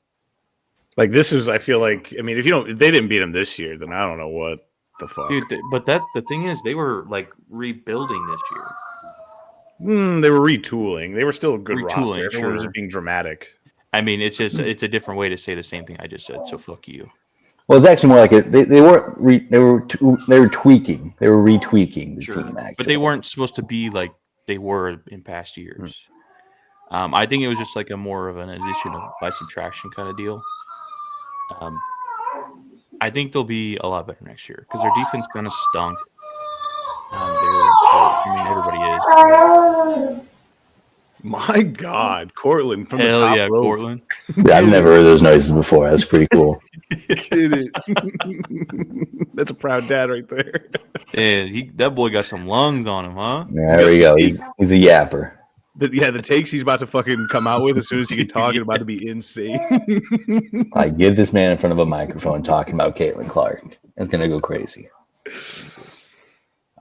Like this is, I feel like, I mean, if they didn't beat him this year, then I don't know what the fuck. Dude, but the thing is, they were like rebuilding this year. They were retooling. They were still a good roster. Everyone was just being dramatic. I mean, it's just it's a different way to say the same thing I just said. So fuck you. Well, it's actually more like they were tweaking. They were retweaking the team, actually. But they weren't supposed to be like they were in past years. I think it was just like a more of an addition by subtraction kind of deal. I think they'll be a lot better next year because their defense kind of stunk. I mean, everybody is. My God, Cortland from the top rope. Cortland. Yeah, I've never heard those noises before. That's pretty cool. Get it. That's a proud dad right there. And that boy got some lungs on him, huh? There we go. He's a yapper. The takes he's about to fucking come out with as soon as he can talk is about to be insane. I get this man in front of a microphone talking about Caitlin Clark. It's gonna go crazy.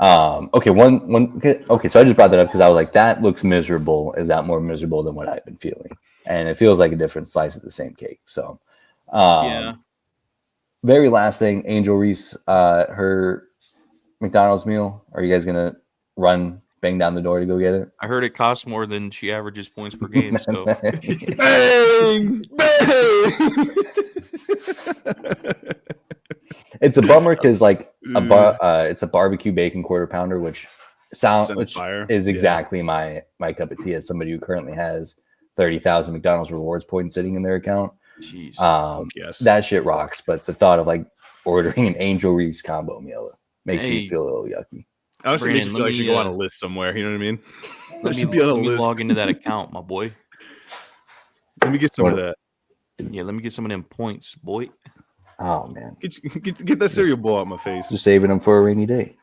Okay, okay. So I just brought that up because I was like, that looks miserable. Is that more miserable than what I've been feeling? And it feels like a different slice of the same cake. So, yeah. Very last thing, Angel Reese, her McDonald's meal. Are you guys gonna bang down the door to go get it? I heard it costs more than she averages points per game. So bang. It's a bummer because like it's a barbecue bacon quarter pounder, which is exactly my cup of tea as somebody who currently has 30,000 McDonald's rewards points sitting in their account. Jeez. Yes, that shit rocks. But the thought of like ordering an Angel Reese combo meal makes me feel a little yucky. Honestly, makes me feel like I should go on a list somewhere. You know what I mean? Let me log into that account, my boy. Let me get some of that. Yeah, let me get some of them points, boy. Oh man, get that cereal bowl out my face. Just saving them for a rainy day.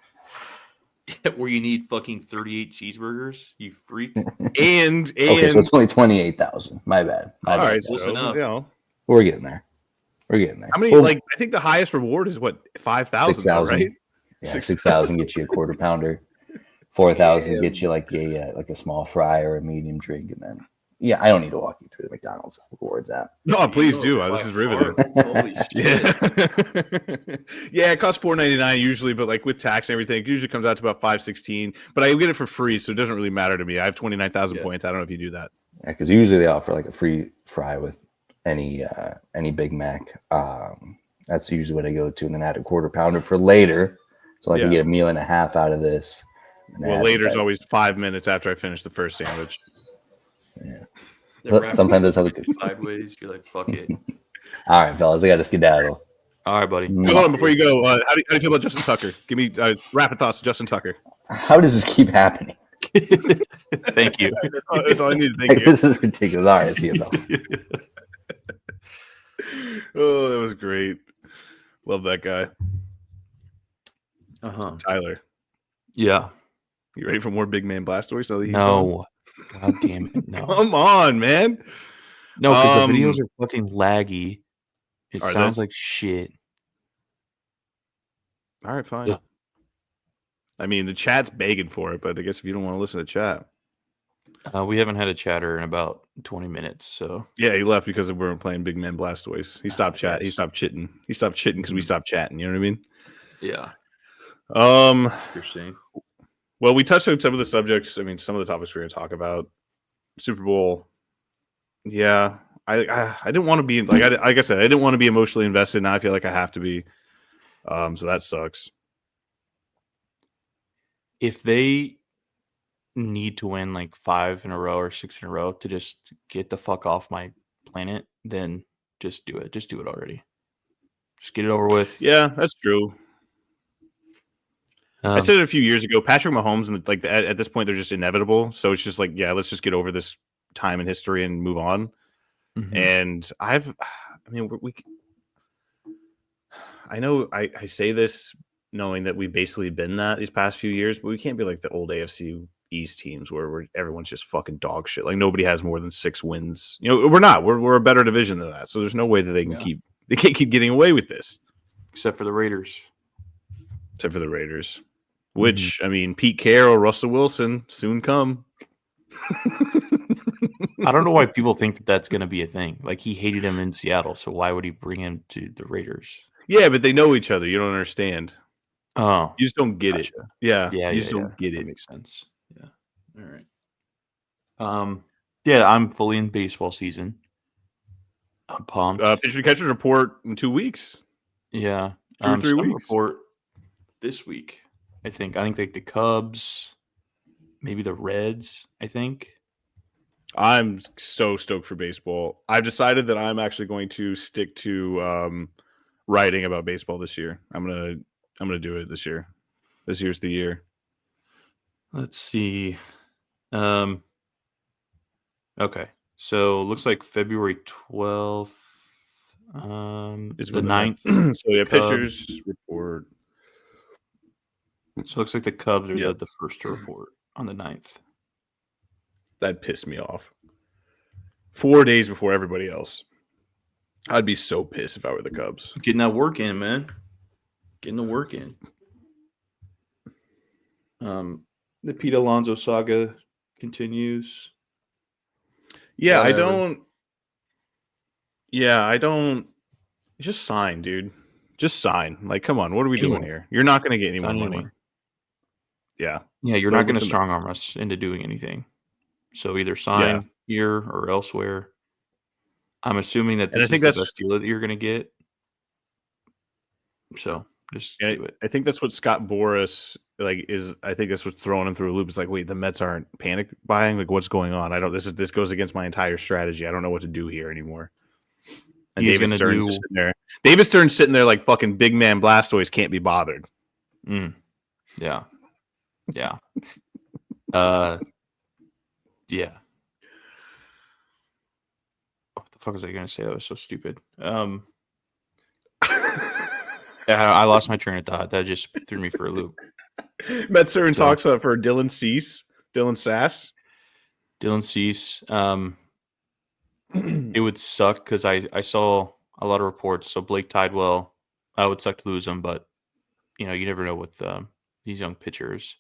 Where you need fucking 38 cheeseburgers, you freak. and okay, so it's only 28,000. My bad. All right, so you know, we're getting there. We're getting there. How many? Like, I think the highest reward is what 5,000, 6,000, right? Yeah, 6,000 gets you a quarter pounder. 4,000 gets you like a small fry or a medium drink, and then I don't need to walk you through the McDonald's rewards app. No, please do. This is riveting. Holy shit! Yeah, it costs $4.99 usually, but like with tax and everything, it usually comes out to about $5.16. But I get it for free, so it doesn't really matter to me. I have 29,000 points. I don't know if you do that. Yeah, because usually they offer like a free fry with any Big Mac. That's usually what I go to, and then add a quarter pounder for later. So like you get a meal and a half out of this. Well, later's always 5 minutes after I finish the first sandwich. Yeah. Sometimes that's how it goes. Sideways, you're like, fuck it. All right, fellas, I got to skedaddle. All right, buddy. Hold on, before you go, how do you feel about Justin Tucker? Give me rapid thoughts of Justin Tucker. How does this keep happening? Thank you. That's all I need to thank you. This is ridiculous. All right, see you, fellas. Oh, that was great. Love that guy. Tyler. Yeah. You ready for more big man Blastoise? No. God damn it. No. Come on, man. No, because the videos are fucking laggy. It Are sounds they? like shit. All right, fine. Yeah. I mean, the chat's begging for it, but I guess if you don't want to listen to chat. We haven't had a chatter in about 20 minutes, so. Yeah, he left because we weren't playing Big Man Blastoise. He stopped chatting. He stopped chitting. He stopped chitting because we stopped chatting. You know what I mean? Yeah. Interesting. Well, we touched on some of the subjects. I mean, some of the topics we're going to talk about. Super Bowl. Yeah, I didn't want to be like I said, I didn't want to be emotionally invested. Now I feel like I have to be. So that sucks. if they need to win like 5 in a row or 6 in a row to just get the fuck off my planet, then just do it. Just do it already. Just get it over with. Yeah, that's true. I said it a few years ago. Patrick Mahomes, and like at this point, they're just inevitable. So it's just like, yeah, let's just get over this time in history and move on. Mm-hmm. And I know I say this knowing that we've basically been that these past few years, but we can't be like the old AFC East teams where everyone's just fucking dog shit. Like nobody has more than 6 wins. You know, we're not. We're a better division than that. So there's no way that they can't keep getting away with this. Except for the Raiders. Which, I mean, Pete Carroll, Russell Wilson, soon come. I don't know why people think that that's going to be a thing. Like, he hated him in Seattle, so why would he bring him to the Raiders? Yeah, but they know each other. You don't understand. Oh. You just don't get it. Yeah. You just don't get it. That makes sense. Yeah. All right. Yeah, I'm fully in baseball season. I'm pumped. Pitcher to catcher report in 2 weeks. Yeah. 2 or 3 weeks. Report this week. I think like the Cubs, maybe the Reds, I think. I'm so stoked for baseball. I've decided that I'm actually going to stick to writing about baseball this year. I'm gonna do it this year. This year's the year. Let's see. Okay. So it looks like February 12th. It's the 9th. So yeah, pitchers report. So it looks like the Cubs are the first to report on the 9th. That pissed me off. 4 days before everybody else. I'd be so pissed if I were the Cubs. Getting that work in, man. Getting the work in. The Pete Alonso saga continues. Yeah, I don't. Just sign, dude. Just sign. Like, come on. What are we doing here? You're not going to get any more money. Yeah. Yeah, you're not going to strong arm us into doing anything. So either sign here or elsewhere. I'm assuming that this is the best deal that you're going to get. So just do it. I think that's what Scott Boras is. I think that's what's throwing him through a loop. It's like, wait, the Mets aren't panic buying. Like, what's going on? This goes against my entire strategy. I don't know what to do here anymore. And David Stern's sitting there. David Stern's sitting there like fucking big man Blastoise can't be bothered. Yeah. Yeah. Yeah. What the fuck was I going to say? That was so stupid. I lost my train of thought. That just threw me for a loop. Matt Stern talks for Dylan Cease. Dylan Cease. It would suck because I saw a lot of reports. So Blake Tidwell, I would suck to lose him, but you never know with these young pitchers.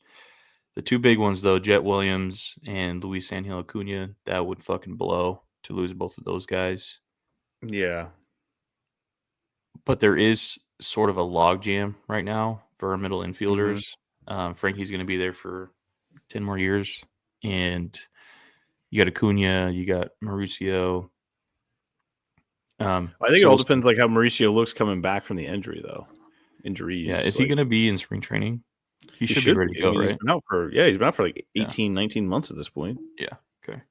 The two big ones though, Jet Williams and Luis Angel Acuna, that would fucking blow to lose both of those guys. Yeah, but there is sort of a logjam right now for our middle infielders. Frankie's going to be there for 10 more years, and you got Acuna, you got Mauricio. I think it all depends like how Mauricio looks coming back from the injuries. Yeah, is he going to be in spring training? He should be ready to go, right? He's been out for like 18, 19 months at this point. Yeah. Okay.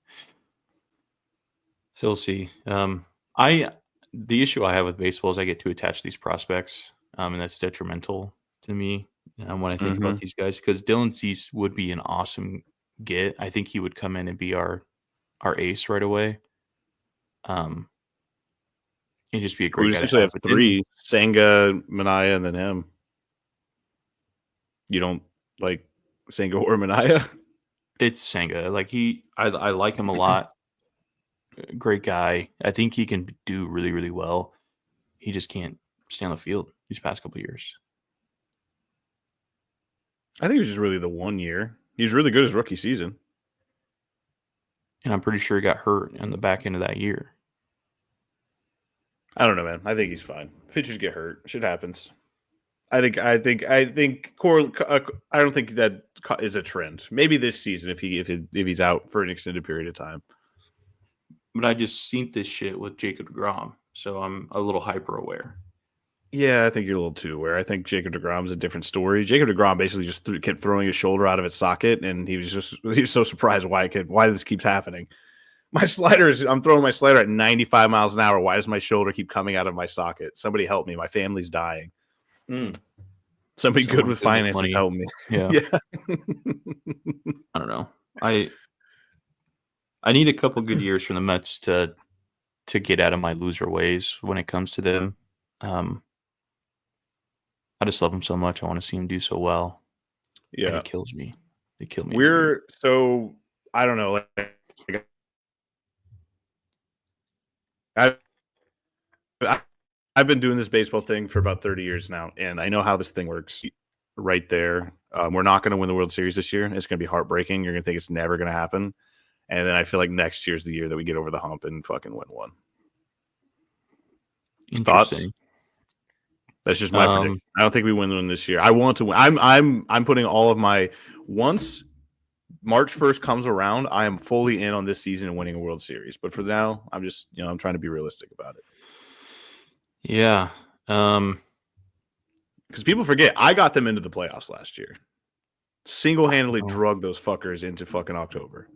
So we'll see. The issue I have with baseball is I get too attached to these prospects, and that's detrimental to me when I think about these guys. Because Dylan Cease would be an awesome get. I think he would come in and be our ace right away. And just be a great guy. We essentially have 3: Senga, Minaya, and then him. You don't like Senga or Minaya? It's Senga. Like I like him a lot. Great guy. I think he can do really, really well. He just can't stay on the field these past couple of years. I think it was just really the 1 year. He's really good his rookie season. And I'm pretty sure he got hurt in the back end of that year. I don't know, man. I think he's fine. Pitchers get hurt. Shit happens. I think Core. I don't think that is a trend. Maybe this season if he's out for an extended period of time. But I just seen this shit with Jacob deGrom, so I'm a little hyper aware. Yeah, I think you're a little too aware. I think Jacob deGrom's a different story. Jacob deGrom basically just kept throwing his shoulder out of its socket, and he was so surprised why this keeps happening. I'm throwing my slider at 95 miles an hour. Why does my shoulder keep coming out of my socket? Somebody help me. My family's dying. Somebody good with finances help me. Yeah. I don't know. I need a couple good years from the Mets to get out of my loser ways when it comes to them. I just love him so much. I want to see him do so well. Yeah, and it kills me. They kill me. So I don't know. I've been doing this baseball thing for about 30 years now, and I know how this thing works. Right there, we're not going to win the World Series this year. It's going to be heartbreaking. You're going to think it's never going to happen, and then I feel like next year's the year that we get over the hump and fucking win one. Interesting. Thoughts? That's just my prediction. I don't think we win one this year. I want to win. I'm putting all of my once March 1st comes around, I am fully in on this season and winning a World Series. But for now, I'm just I'm trying to be realistic about it. Yeah. Because people forget, I got them into the playoffs last year. Single-handedly drug those fuckers into fucking October.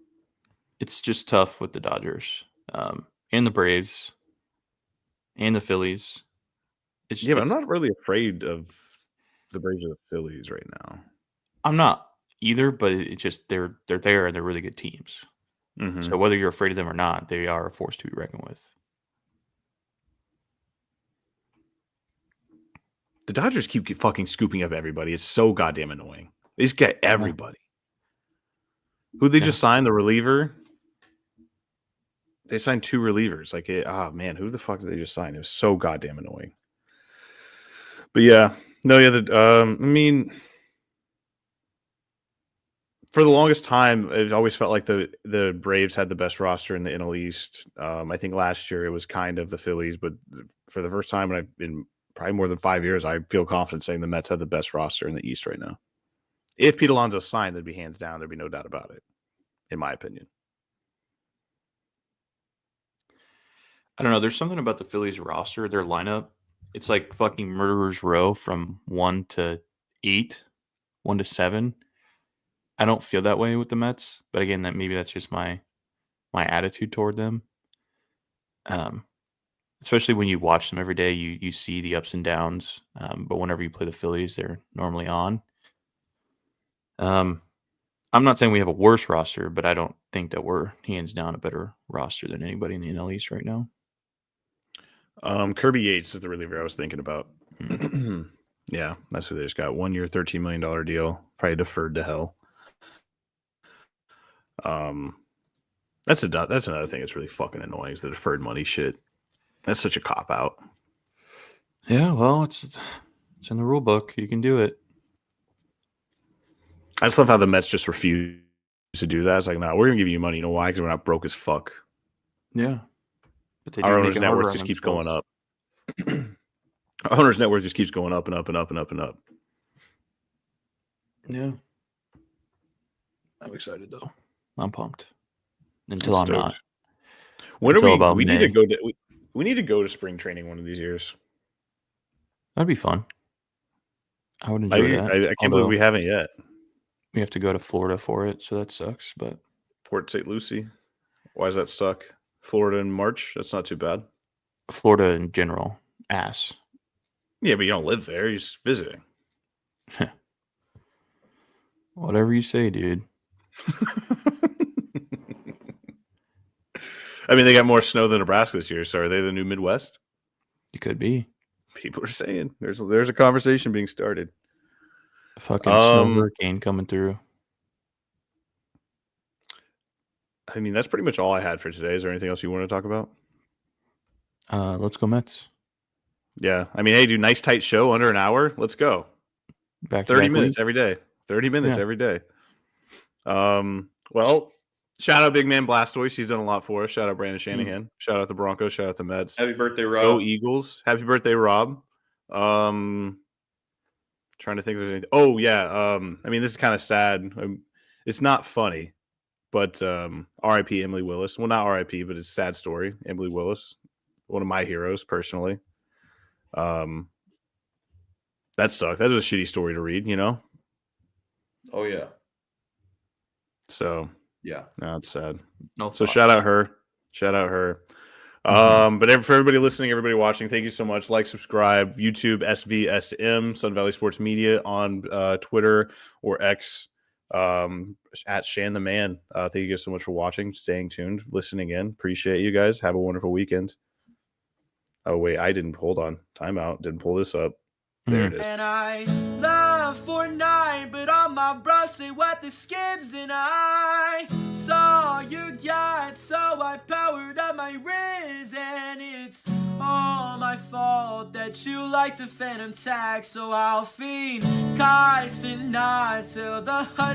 It's just tough with the Dodgers and the Braves and the Phillies. But I'm not really afraid of the Braves or the Phillies right now. I'm not either, but it's just they're there and they're really good teams. Mm-hmm. So whether you're afraid of them or not, they are a force to be reckoned with. The Dodgers keep fucking scooping up everybody. It's so goddamn annoying. They just get everybody. Who they just signed? The reliever? They signed 2 relievers. Like, man, who the fuck did they just sign? It was so goddamn annoying. But yeah, no, yeah. I mean, for the longest time, it always felt like the Braves had the best roster in the NL East. I think last year it was kind of the Phillies, but for the first time in probably more than 5 years, I feel confident saying the Mets have the best roster in the East right now. If Pete Alonso signed, that'd be hands down. There'd be no doubt about it, in my opinion. I don't know. There's something about the Phillies roster, their lineup. It's like fucking murderer's row from 1 to 8, 1 to 7. I don't feel that way with the Mets, but again, that's just my attitude toward them. Especially when you watch them every day, you see the ups and downs. But whenever you play the Phillies, they're normally on. I'm not saying we have a worse roster, but I don't think that we're hands down a better roster than anybody in the NL East right now. Kirby Yates is the reliever I was thinking about. Yeah, that's who they just got. 1 year, $13 million deal, probably deferred to hell. That's another thing that's really fucking annoying is the deferred money shit. That's such a cop out. Yeah, well, it's in the rule book. You can do it. I just love how the Mets just refuse to do that. It's like, no, we're gonna give you money. You know why? Because we're not broke as fuck. Yeah, but our owner's net worth just keeps going up. Our owner's net worth just keeps going up and up and up and up and up. Yeah, I'm excited though. I'm pumped. Until I'm not. When are we need to go to we need to go to spring training one of these years. That'd be fun. I would enjoy that. I can't believe we haven't yet. We have to go to Florida for it, so that sucks. But Port St. Lucie. Why does that suck? Florida in March? That's not too bad. Florida in general, ass. Yeah, but you don't live there. You're just visiting. Whatever you say, dude. I mean, they got more snow than Nebraska this year, so are they the new Midwest? It could be. People are saying there's a conversation being started. A fucking snow hurricane coming through. I mean, that's pretty much all I had for today. Is there anything else you want to talk about? Let's go Mets. Yeah. I mean, hey, dude, nice tight show, under an hour. Let's go. Back 30 minutes every day. 30 minutes every day. Well, shout out big man Blastoise. He's done a lot for us. Shout out Brandon Shanahan. Shout out the Broncos. Shout out the Mets. Happy birthday, Rob. Go Eagles. Happy birthday, Rob. Trying to think of anything. Oh, yeah. I mean, this is kind of sad. It's not funny, but R.I.P. Emily Willis. Well, not R.I.P., but it's a sad story. Emily Willis, one of my heroes personally. That sucked. That was a shitty story to read, you know? Oh, yeah. So, yeah. No, it's sad. No so thoughts. shout out her. But for everybody listening, everybody watching, thank you so much. Like, subscribe, YouTube, SVSM, Sun Valley Sports Media on Twitter or X at Shan the Man. Thank you guys so much for watching, staying tuned, listening in. Appreciate you guys. Have a wonderful weekend. Oh, wait, I didn't. Hold on. Timeout. Didn't pull this up. There it is. And I love Fortnite, but all my bros say what the skips, and I saw you got, so I powered up my Riz, and it's all my fault that you like to phantom tag, so I'll feed Kais and not till the husband.